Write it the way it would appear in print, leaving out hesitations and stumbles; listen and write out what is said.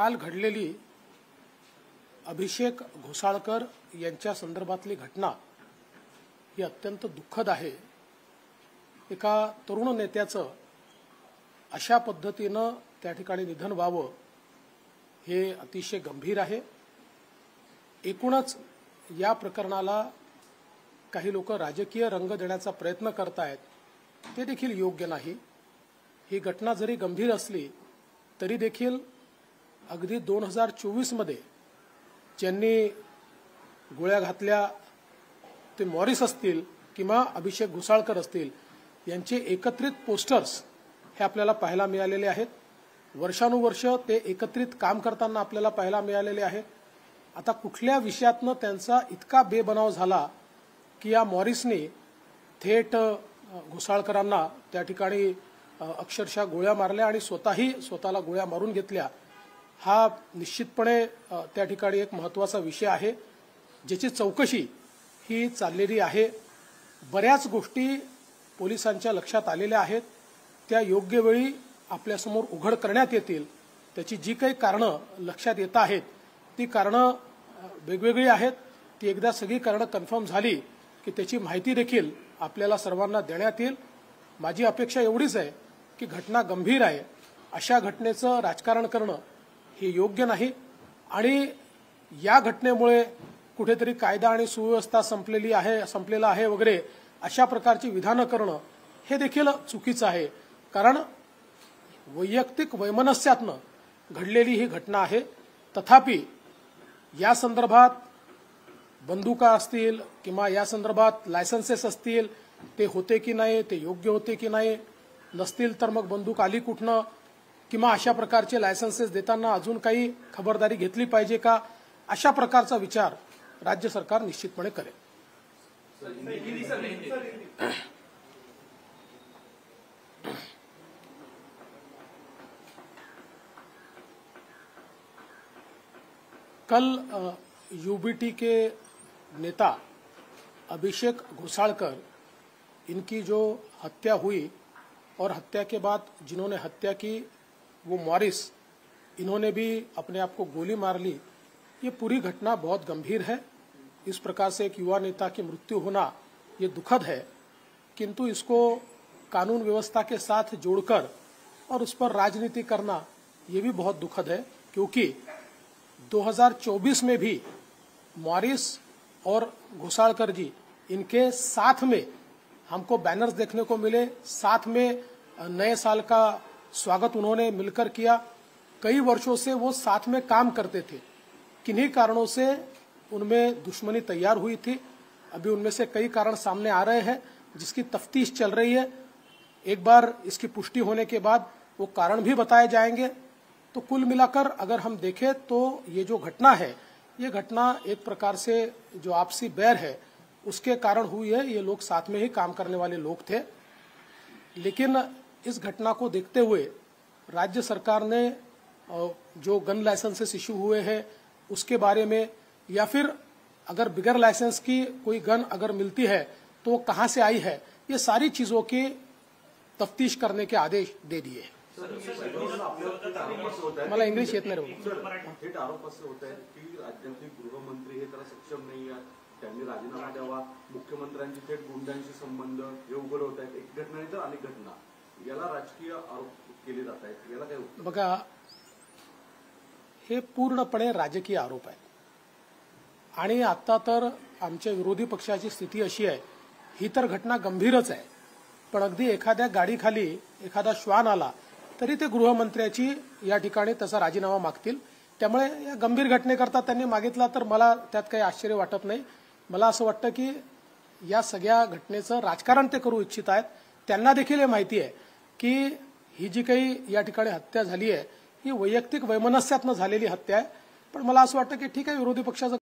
काल घडलेली अभिषेक घोसाळकर यांच्या संदर्भातली घटना ही अत्यंत दुःखद आहे। एका तरुण नेत्याचं अशा पद्धतीनं त्या ठिकाणी निधन व्हावं हे अतिशय गंभीर आहे। एकूणच या प्रकरणाला काही लोक राजकीय रंग देण्याचा प्रयत्न करतायत, ते देखील योग्य नाही। ही घटना जरी गंभीर असली तरी देखील अगदी 2024 मध्ये ज्यांनी गोळ्या घातल्या ते मॉरिस असतील किंवा अभिषेक घोसाळकर असतील यांचे एकत्रित पोस्टर्स हे आपल्याला पाहायला मिळालेले आहेत। वर्षानुवर्ष ते एकत्रित काम करताना आपल्याला पाहायला मिळालेले आहेत। आता कुठल्या विषयातनं त्यांचा इतका बेबनाव झाला की या मॉरिसने थेट घोसाळकरांना त्या ठिकाणी अक्षरशः गोळ्या मारल्या आणि स्वतःला गोळ्या मारून घेतल्या। हा निश्चितपणे त्या ठिकाणी एक महत्त्वाचा विषय आहे, ज्याची चौकशी ही चाललेली आहे। बऱ्याच गोष्टी पोलिसांच्या लक्षात आलेल्या आहेत, त्या योग्य वेळी आपल्यासमोर उघड करण्यात येतील। त्याची जी काही कारणं लक्षात येत आहेत ती कारणं वेगवेगळी आहेत। ती एकदा सगळी कारणं कन्फर्म झाली की त्याची माहिती देखील आपल्याला सर्वांना देण्यात येईल। माझी अपेक्षा एवढीच आहे की घटना गंभीर आहे, अशा घटनेचं राजकारण करणं हे योग्य नाही आणि या घटनेमुळे कुठेतरी कायदा आणि सुव्यवस्था संपलेला आहे वगैरे अशा प्रकारची विधानं करणं हे देखील चुकीचं आहे। कारण वैयक्तिक वैमनस्यातनं घडलेली ही घटना आहे। तथापि या संदर्भात बंदुका असतील किंवा या संदर्भात लायसन्सेस असतील, ते होते की नाही, ते योग्य होते की नाही, नसतील तर मग बंदूक आली कुठनं, किंवा अशा प्रकारचे लायसन्सेस देताना अजून काही खबरदारी घेतली पाहिजे का, अशा प्रकारचा विचार राज्य सरकार निश्चितपणे करेल। कल यूबीटी के नेता अभिषेक घोसाळकर इनकी जो हत्या हुई और हत्या के बाद जिन्होंने हत्या की वो मॉरिस, इन्होंने भी अपने आप को गोली मार ली। ये पूरी घटना बहुत गंभीर है। इस प्रकार से एक युवा नेता की मृत्यु होना ये दुखद है, किंतु इसको कानून व्यवस्था के साथ जोड़कर और उस पर राजनीति करना ये भी बहुत दुखद है। क्योंकि 2024 में भी मॉरिस और घोसाळकर जी इनके साथ में हमको बैनर्स देखने को मिले, साथ में नए साल का स्वागत उन्होंने मिलकर किया। कई वर्षों से वो साथ में काम करते थे, किन्हीं कारणों से उनमें दुश्मनी तैयार हुई थी। अभी उनमें से कई कारण सामने आ रहे हैं जिसकी तफ्तीश चल रही है। एक बार इसकी पुष्टि होने के बाद वो कारण भी बताए जाएंगे। तो कुल मिलाकर अगर हम देखें तो ये जो घटना है, ये घटना एक प्रकार से जो आपसी बैर है उसके कारण हुई है। ये लोग साथ में ही काम करने वाले लोग थे, लेकिन इस घटना को देखते हुए राज्य सरकार ने जो गन लाइसेंसेस इशू हुए हैं उसके बारे में, या फिर अगर बिगर लाइसेंस की कोई गन अगर मिलती है तो कहां से आई है, ये सारी चीजों की तफ्तीश करने के आदेश दे दिए हैं। मला इंग्लिश येत नाही। थेट आरोप असे होत आहेत की राज्याचे गृहमंत्री हे त्याला सक्षम नाही आहेत, त्यांनी राजीनामा द्यावा, मुख्यमंत्र्यांची थेट गुंडांशी संबंध हे उघड होत आहेत। एक घटना नाही तर अनेक घटना, याला राजकीय आरोप केले जात आहेत, याला काय होतं? बघा, हे पूर्णपणे राजकीय आरोप आहे आणि आता तर आमच्या विरोधी पक्षाची स्थिती अशी आहे, ही तर घटना गंभीरच आहे, पण अगदी एखाद्या गाडीखाली एखादा श्वान आला तरी ते गृहमंत्र्याची या ठिकाणी त्याचा राजीनामा मागतील। त्यामुळे या गंभीर घटनेकरता त्यांनी मागितला तर मला त्यात काही आश्चर्य वाटत नाही। मला असं वाटतं की या सगळ्या घटनेचं राजकारण ते करू इच्छित आहेत। त्यांना देखील हे माहिती आहे की ही जी काही या ठिकाणी हत्या झाली आहे ही वैयक्तिक वैमनस्यातनं झालेली हत्या आहे। पण मला असं वाटतं की ठीक आहे, विरोधी पक्षाचं